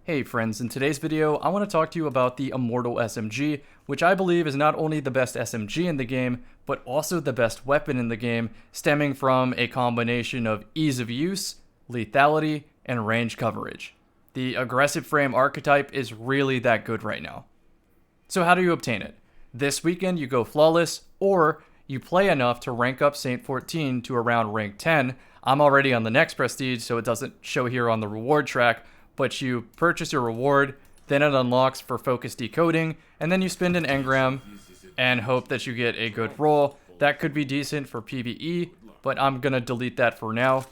Hey friends, in today's video, I want to talk to you about the Immortal SMG, which I believe is not only the best SMG in the game, but also the best weapon in the game, stemming from a combination of ease of use, lethality, and range coverage. The aggressive frame archetype is really that good right now. So how do you obtain it? This weekend you go flawless, or you play enough to rank up Saint 14 to around rank 10. I'm already on the next prestige, so it doesn't show here on the reward track, but you purchase your reward, then it unlocks for focus decoding, and then you spend an engram and hope that you get a good roll. That could be decent for PvE, but I'm gonna delete that for now.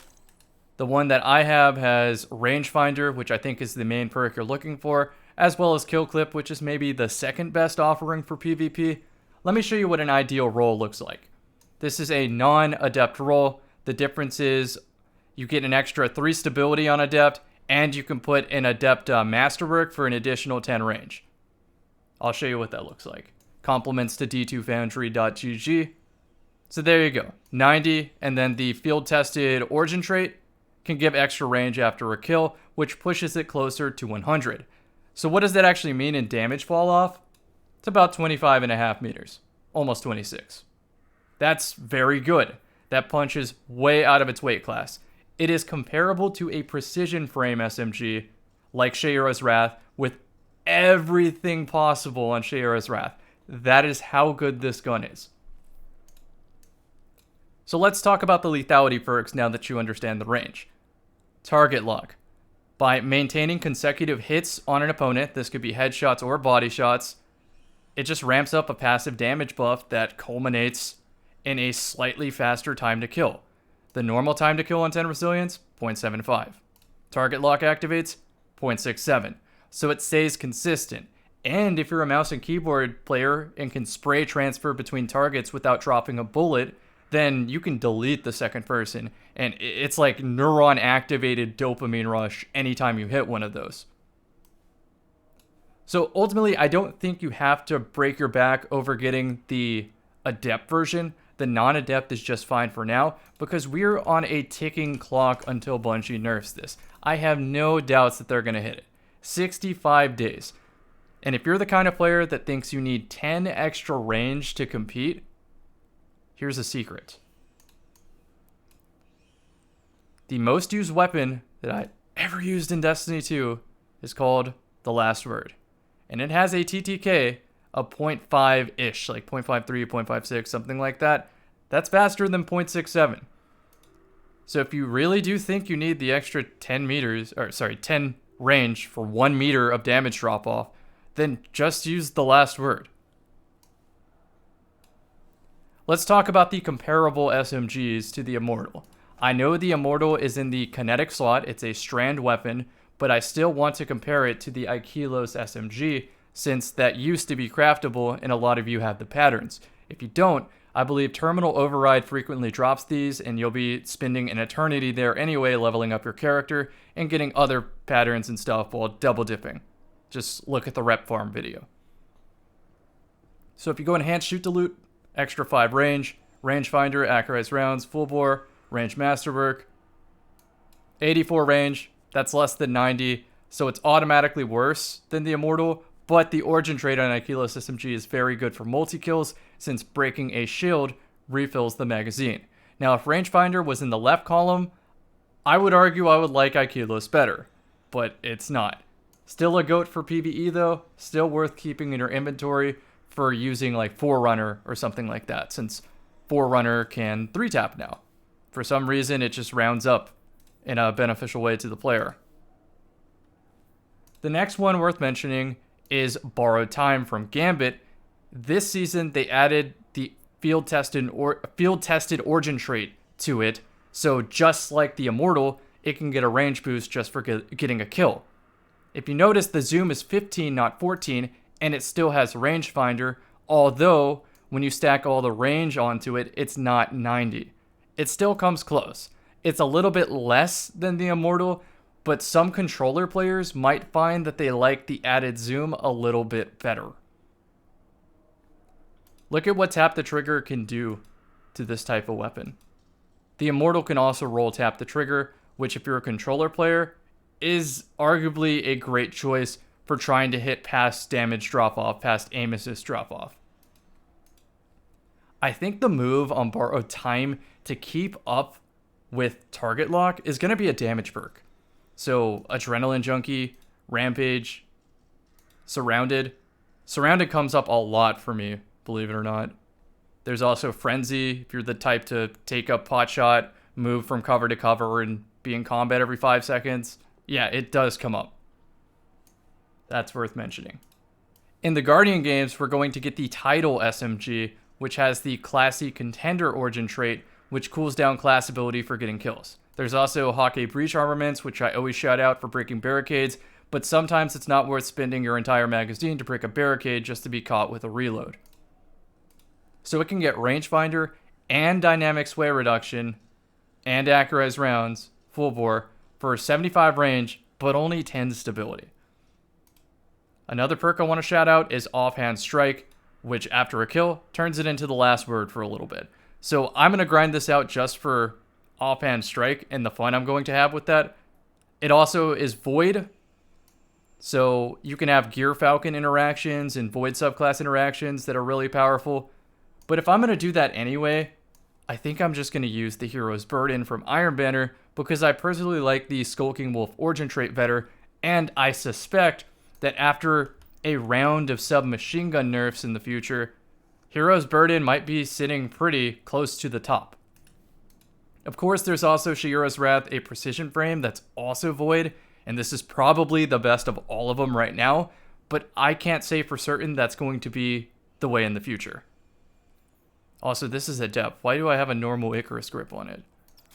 The one that I have has rangefinder, which I think is the main perk you're looking for, as well as kill clip, which is maybe the second best offering for PvP. Let me show you what an ideal roll looks like. This is a non-Adept roll. The difference is you get an extra 3 stability on Adept, and you can put an Adept Masterwork for an additional 10 range. I'll show you what that looks like. Compliments to d2foundry.gg. So there you go. 90, and then the field-tested origin trait can give extra range after a kill, which pushes it closer to 100. So what does that actually mean in damage fall off? It's about 25.5 meters. Almost 26. That's very good. That punch is way out of its weight class. It is comparable to a precision frame SMG like Shayura's Wrath with everything possible on Shayura's Wrath. That is how good this gun is. So let's talk about the lethality perks now that you understand the range. Target lock. By maintaining consecutive hits on an opponent, this could be headshots or body shots, it just ramps up a passive damage buff that culminates in a slightly faster time to kill. The normal time to kill on 10 resilience, 0.75. Target lock activates, 0.67. So it stays consistent. And if you're a mouse and keyboard player and can spray transfer between targets without dropping a bullet, then you can delete the second person. And it's like neuron activated dopamine rush anytime you hit one of those. So ultimately, I don't think you have to break your back over getting the Adept version. The non-Adept is just fine for now because we're on a ticking clock until Bungie nerfs this. I have no doubts that they're going to hit it. 65 days. And if you're the kind of player that thinks you need 10 extra range to compete, here's a secret. The most used weapon that I ever used in Destiny 2 is called the Last Word. And it has a TTK of 0.5-ish, like 0.53, 0.56, something like that. That's faster than 0.67. So if you really do think you need the extra 10 range for 1 meter of damage drop off, then just use the Last Word. Let's talk about the comparable SMGs to the Immortal. I know the Immortal is in the kinetic slot, it's a strand weapon, but I still want to compare it to the Aikilos SMG, since that used to be craftable and a lot of you have the patterns. If you don't, I believe Terminal Override frequently drops these and you'll be spending an eternity there anyway leveling up your character and getting other patterns and stuff while double dipping. Just look at the rep farm video. So if you go enhanced shoot to loot, extra 5 range, rangefinder, accurized rounds, full bore, range masterwork, 84 range, that's less than 90, so it's automatically worse than the Immortal. But the origin trait on Aikilos SMG is very good for multi-kills since breaking a shield refills the magazine. Now, if rangefinder was in the left column, I would argue I would like Aikilos better, but it's not. Still a goat for PvE though, still worth keeping in your inventory for using like Forerunner or something like that, since Forerunner can 3-tap now. For some reason, it just rounds up in a beneficial way to the player. The next one worth mentioning is Borrowed Time from Gambit. This season, they added the field-tested origin trait to it, so just like the Immortal, it can get a range boost just for getting a kill. If you notice, the zoom is 15, not 14, and it still has rangefinder, although when you stack all the range onto it, it's not 90. It still comes close. It's a little bit less than the Immortal, but some controller players might find that they like the added zoom a little bit better. Look at what tap the trigger can do to this type of weapon. The Immortal can also roll tap the trigger, which if you're a controller player, is arguably a great choice for trying to hit past damage drop-off, past aim assist drop-off. I think the move on Borrowed Time to keep up with target lock is going to be a damage perk. So Adrenaline Junkie, Rampage, Surrounded. Surrounded comes up a lot for me, believe it or not. There's also Frenzy, if you're the type to take up pot shot, move from cover to cover, and be in combat every 5 seconds. Yeah, it does come up. That's worth mentioning. In the Guardian games, we're going to get the Tidal SMG, which has the Classy Contender Origin trait, which cools down class ability for getting kills. There's also Hawkeye Breach armaments, which I always shout out for breaking barricades, but sometimes it's not worth spending your entire magazine to break a barricade just to be caught with a reload. So it can get rangefinder and dynamic sway reduction and accurized rounds, full bore, for 75 range, but only 10 stability. Another perk I want to shout out is Offhand Strike, which after a kill, turns it into the last word for a little bit. So I'm going to grind this out just for Offhand Strike and the fun I'm going to have with that. It also is Void, so you can have Gear Falcon interactions and Void subclass interactions that are really powerful. But if I'm going to do that anyway, I think I'm just going to use the Hero's Burden from Iron Banner because I personally like the Skulking Wolf Origin trait better, and I suspect that after a round of submachine gun nerfs in the future, Hero's Burden might be sitting pretty close to the top. Of course, there's also Shayura's Wrath, a precision frame that's also Void, and this is probably the best of all of them right now, but I can't say for certain that's going to be the way in the future. Also, this is Adept. Why do I have a normal Icarus grip on it?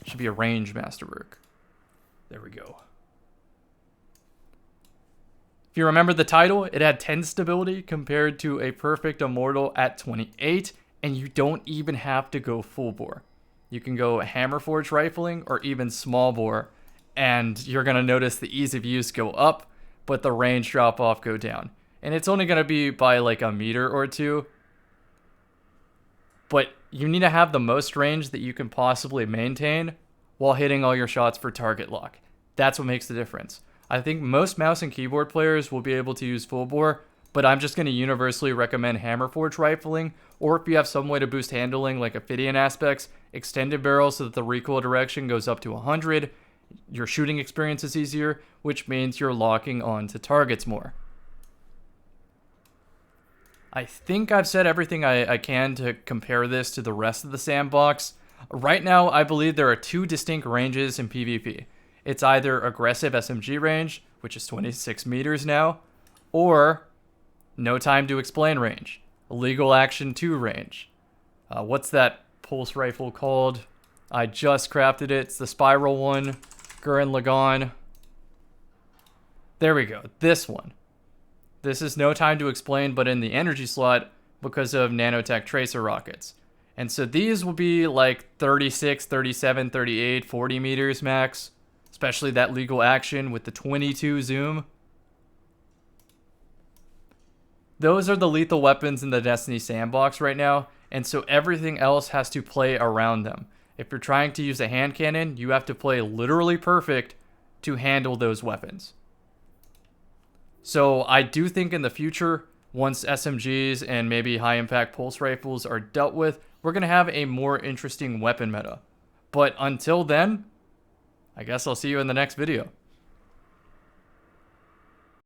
It should be a range masterwork. There we go. If you remember the title, it had 10 stability compared to a perfect Immortal at 28, and you don't even have to go full bore. You can go Hammerforge rifling or even small bore, and you're going to notice the ease of use go up, but the range drop off go down. And it's only going to be by like a meter or two, but you need to have the most range that you can possibly maintain while hitting all your shots for target lock. That's what makes the difference. I think most mouse and keyboard players will be able to use full bore, but I'm just going to universally recommend Hammerforge rifling, or if you have some way to boost handling like Ophidian aspects, extended barrel so that the recoil direction goes up to 100, your shooting experience is easier, which means you're locking onto targets more. I think I've said everything I can to compare this to the rest of the sandbox. Right now, I believe there are two distinct ranges in PvP. It's either aggressive SMG range, which is 26 meters now, or no time to explain range, legal action 2 range. What's that pulse rifle called? I just crafted it. It's the spiral one, Gurren Lagann. There we go, this one. This is no time to explain, but in the energy slot because of nanotech tracer rockets. And so these will be like 36, 37, 38, 40 meters max, especially that legal action with the 22 zoom. Those are the lethal weapons in the Destiny sandbox right now, and so everything else has to play around them. If you're trying to use a hand cannon, you have to play literally perfect to handle those weapons. So I do think in the future, once SMGs and maybe high-impact pulse rifles are dealt with, we're going to have a more interesting weapon meta. But until then, I guess I'll see you in the next video.